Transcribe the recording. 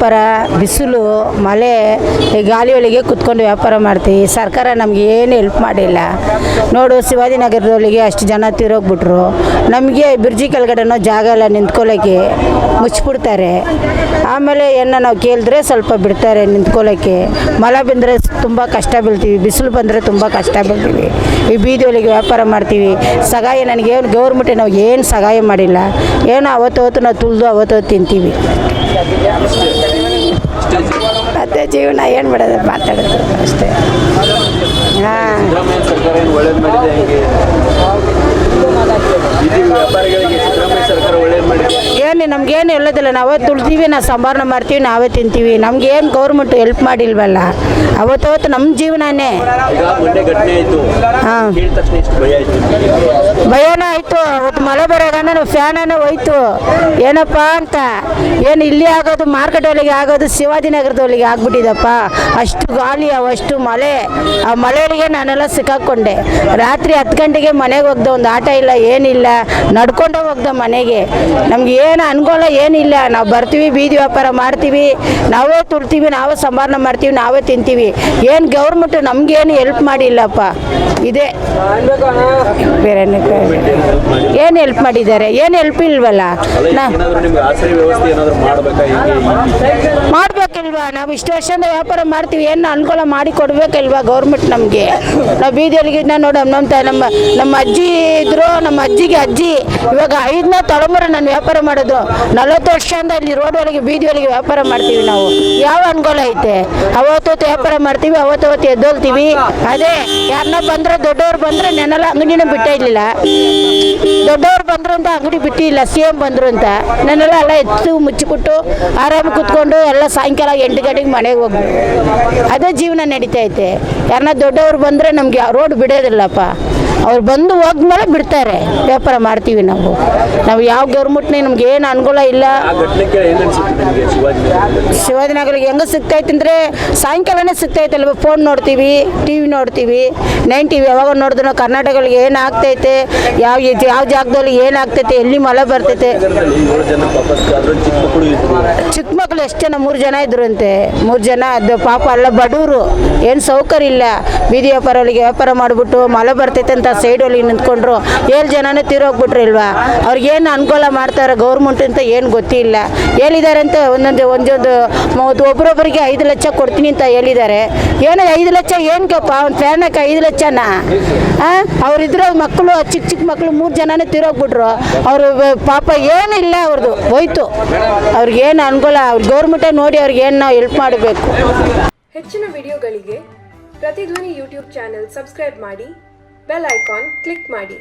ವ್ಯಾಪಾರ ಬಿಸಿಲು ಮಳೆ ಈ ಗಾಳಿ ಒಳಗೆ ಕುತ್ಕೊಂಡು ವ್ಯಾಪಾರ ಮಾಡ್ತೀವಿ. ಸರ್ಕಾರ ನಮಗೆ ಏನು ಹೆಲ್ಪ್ ಮಾಡಿಲ್ಲ ನೋಡು. ಶಿವಾಜಿನಗರದೊಳಗೆ ಅಷ್ಟು ಜನ ತೀರೋಗ್ಬಿಟ್ರು. ನಮಗೆ ಬ್ರಿಡ್ಜಿ ಕೆಳಗಡೆನೋ ಜಾಗ ಎಲ್ಲ ನಿಂತ್ಕೊಳ್ಳೋಕ್ಕೆ ಮುಚ್ಚಿಬಿಡ್ತಾರೆ. ಆಮೇಲೆ ನಾವು ಕೇಳಿದ್ರೆ ಸ್ವಲ್ಪ ಬಿಡ್ತಾರೆ ನಿಂತ್ಕೊಳ್ಳೋಕ್ಕೆ. ಮಳೆ ಬಂದರೆ ತುಂಬ ಕಷ್ಟ ಬೀಳ್ತೀವಿ, ಬಿಸಿಲು ಬಂದರೆ ತುಂಬ ಕಷ್ಟ ಬೀಳ್ತೀವಿ. ಈ ಬೀದಿ ಒಳಗೆ ವ್ಯಾಪಾರ ಮಾಡ್ತೀವಿ. ಸಹಾಯ ನನಗೇನು ಗೌರ್ಮೆಂಟ್ ನಾವು ಏನು ಸಹಾಯ ಮಾಡಿಲ್ಲ. ಏನೋ ಅವತ್ತು ನಾವು ತುಳಿದು ಅವತ್ತು ತಿಂತೀವಿ. ಅದೇ ಜೀವನ ಏನು ಮಾಡೋದು, ಮಾತಾಡೋದು ಅಷ್ಟೇ. ಹಾಂ, ಏನು ನಮಗೇನು ಹೇಳೋದಿಲ್ಲ. ನಾವೇ ತುಳ್ತೀವಿ, ನಾವು ಸಂಭಾವನೆ ಮಾಡ್ತೀವಿ, ನಾವೇ ತಿಂತೀವಿ. ನಮಗೇನು ಗೌರ್ಮೆಂಟ್ ಹೆಲ್ಪ್ ಮಾಡಿಲ್ವಲ್ಲ. ಅವತ್ತು ನಮ್ಮ ಜೀವನನೇ. ಹಾಂ, ಭಯನೂ ಆಯಿತು. ಅವತ್ತು ಮಳೆ ಬರೋಣ ನಾವು ಫ್ಯಾನನೇ ಹೋಯ್ತು ಏನಪ್ಪ ಅಂತ. ಏನು ಇಲ್ಲಿ ಆಗೋದು ಮಾರ್ಕೆಟ್ ಒಳಗೆ ಆಗೋದು ಶಿವಾಜಿನಗರದೊಳಗೆ ಆಗ್ಬಿಟ್ಟಿದಪ್ಪ. ಅಷ್ಟು ಗಾಳಿ, ಅವಷ್ಟು ಮಳೆ. ಆ ಮಳೆಯೊಳಗೆ ನಾನೆಲ್ಲ ಸಿಕ್ಕಾಕ್ಕೊಂಡೆ. ರಾತ್ರಿ 10 ಗಂಟೆಗೆ ಮನೆಗೆ ಹೋಗ್ದೆ. ಒಂದು ಆಟ ಇಲ್ಲ, ಏನಿಲ್ಲ, ನಡ್ಕೊಂಡೇ ಹೋಗ್ದೆ ಮನೆಗೆ. ನಮ್ಗೆ ಏನು ಅನುಕೂಲ ಏನಿಲ್ಲ. ನಾವು ಬರ್ತೀವಿ, ಬೀದಿ ವ್ಯಾಪಾರ ಮಾಡ್ತೀವಿ, ನಾವೇ ತುಳ್ತೀವಿ, ನಾವೇ ಸಂಭಾವನೆ ಮಾಡ್ತೀವಿ, ನಾವೇ ತಿಂತೀವಿ. ಏನು ಗೌರ್ಮೆಂಟ್ ನಮಗೇನು ಹೆಲ್ಪ್ ಮಾಡಿಲ್ಲಪ್ಪ. ಇದೆ ಬೇರೆ ಏನು ಹೆಲ್ಪ್ ಮಾಡಿದ್ದಾರೆ? ಏನು ಹೆಲ್ಪ್ ಇಲ್ವಲ್ಲ. ಮಾಡ್ಬೇಕಿಲ್ವಾ? ನಾವು ಇಷ್ಟು ವರ್ಷದಿಂದ ವ್ಯಾಪಾರ ಮಾಡ್ತೀವಿ, ಏನು ಅನುಕೂಲ ಮಾಡಿ ಕೊಡ್ಬೇಕಲ್ವಾ ಗೌರ್ಮೆಂಟ್ ನಮಗೆ? ನಾವು ಬೀದಿಯಲ್ಲಿಗೆ ನೋಡ ನಮ್ಮ ಅಜ್ಜಿ ಇದ್ರು. ನಮ್ಮ ಅಜ್ಜಿಗೆ ಅಜ್ಜಿ ಇವಾಗ 5ನೇ ತಲೆಮಾರು ನಾನು ವ್ಯಾಪಾರ ಮಾಡೋದು. 40 ವರ್ಷದಿಂದ ಇಲ್ಲಿ ರೋಡ್ ಒಳಗೆ ಬೀದಿ ಒಳಗೆ ವ್ಯಾಪಾರ ಮಾಡ್ತೀವಿ ನಾವು. ಯಾವ ಅನುಕೂಲ ಐತೆ? ಅವತ್ತು ವ್ಯಾಪಾರ ಮಾಡ್ತೀವಿ, ಅವತ್ತು ಎದ್ದೋಲ್ತೀವಿ. ಅದೇ ಯಾರನ್ನ ಬಂದ್ರೆ ದೊಡ್ಡವ್ರು ಬಂದರೆ ನೆನೆಲ್ಲ ಅಂಗಡಿನ ಬಿಟ್ಟೇ ಇರಲಿಲ್ಲ. ದೊಡ್ಡವ್ರು ಬಂದರು ಅಂತ ಅಂಗಡಿ ಬಿಟ್ಟಿಲ್ಲ. CM ಬಂದರು ಅಂತ ನೆನೆಲ್ಲ ಎಲ್ಲ ಎತ್ತು ಮುಚ್ಚಿಬಿಟ್ಟು ಆರಾಮ ಕುತ್ಕೊಂಡು ಎಲ್ಲ ಸಾಯಂಕಾಲ 8 ಗಂಟೆಗೆ ಮನೆಗೆ ಹೋಗಿ ಅದೇ ಜೀವನ ನಡೀತೈತೆ. ಯಾರನ್ನ ದೊಡ್ಡವ್ರು ಬಂದರೆ ನಮಗೆ ರೋಡ್ ಬಿಡೋದಿಲ್ಲಪ್ಪ. ಅವ್ರು ಬಂದು ಹೋದ್ಮೇಲೆ ಬಿಡ್ತಾರೆ. ವ್ಯಾಪಾರ ಮಾಡ್ತೀವಿ ನಾವು ಯಾವ ಗೌರ್ಮೆಂಟ್ನೇ ನಮ್ಗೆ ಏನು ಅನುಕೂಲ ಇಲ್ಲ. ಶಿವಾಜಿನಗರಿಗೆ ಹೆಂಗೆ ಸಿಗ್ತೈತೆ ಅಂದರೆ ಸಾಯಂಕಾಲನೇ ಸಿಗ್ತೈತಲ್ವ. ಫೋನ್ ನೋಡ್ತೀವಿ, TV ನೋಡ್ತೀವಿ, 9 TV ಯಾವಾಗ ನೋಡಿದ್ರು ನಾವು ಕರ್ನಾಟಕಗಳಿಗೆ ಏನು ಆಗ್ತೈತೆ, ಯಾವ ಜಾಗದಲ್ಲಿ ಏನಾಗ್ತೈತೆ, ಎಲ್ಲಿ ಮಳೆ ಬರ್ತೈತೆ. ಚಿಕ್ಕ ಮಕ್ಕಳು ಎಷ್ಟು ಜನ? 3 ಜನ ಇದ್ರಂತೆ. 3 ಜನ ಅದು ಪಾಪ ಅಲ್ಲ, ಬಡವರು, ಏನು ಸೌಕರ್ಯ ಇಲ್ಲ. ಬೀದಿ ವ್ಯಾಪಾರಗಳಿಗೆ ವ್ಯಾಪಾರ ಮಾಡಿಬಿಟ್ಟು ಮಳೆ ಬರ್ತೈತೆ ಅಂತ ಸೈಡೊಳಗೆ ನಿಂತ್ಕೊಂಡ್ರು. 7 ಜನನೇ ತೀರೋಗ್ಬಿಟ್ರು ಇಲ್ವಾ? ಅವ್ರಿಗೇನು ಅನುಕೂಲ ಮಾಡ್ತಾರೆ ಗೌರ್ಮೆಂಟ್ ಅಂತ ಏನು ಗೊತ್ತಿಲ್ಲ. ಹೇಳಿದ್ದಾರೆ ಅಂತ ಒಂದೊಂದು ಒಬ್ಬರೊಬ್ಬರಿಗೆ 5 ಲಕ್ಷ ಕೊಡ್ತೀನಿ ಅಂತ ಹೇಳಿದ್ದಾರೆ. ಏನೋ 5 ಲಕ್ಷ ಏನಕ್ಕಪ್ಪ? ಒಂದು ಫ್ಯಾನಕ್ಕೆ 5 ಲಕ್ಷನಾ? ಅವರಿದ್ರೆ ಮಕ್ಕಳು, ಚಿಕ್ಕ ಮಕ್ಕಳು 3 ಜನನೇ ತೀರೋಗ್ಬಿಟ್ರು. ಅವರು ಪಾಪ ಏನಿಲ್ಲ, ಅವ್ರದ್ದು ಹೋಯ್ತು. ಅವ್ರಿಗೇನು ಅನುಕೂಲ? ಅವ್ರ ಗೌರ್ಮೆಂಟೇ ನೋಡಿ ಅವ್ರಿಗೇನು ನಾವು ಹೆಲ್ಪ್ ಮಾಡಬೇಕು. ಹೆಚ್ಚಿನ ವಿಡಿಯೋಗಳಿಗೆ ಪ್ರತಿಧ್ವನಿ ಯೂಟ್ಯೂಬ್ ಚಾನೆಲ್ ಸಬ್ಸ್ಕ್ರೈಬ್ ಮಾಡಿ, ಬೆಲ್ ಐಕಾನ್ ಕ್ಲಿಕ್ ಮಾಡಿ.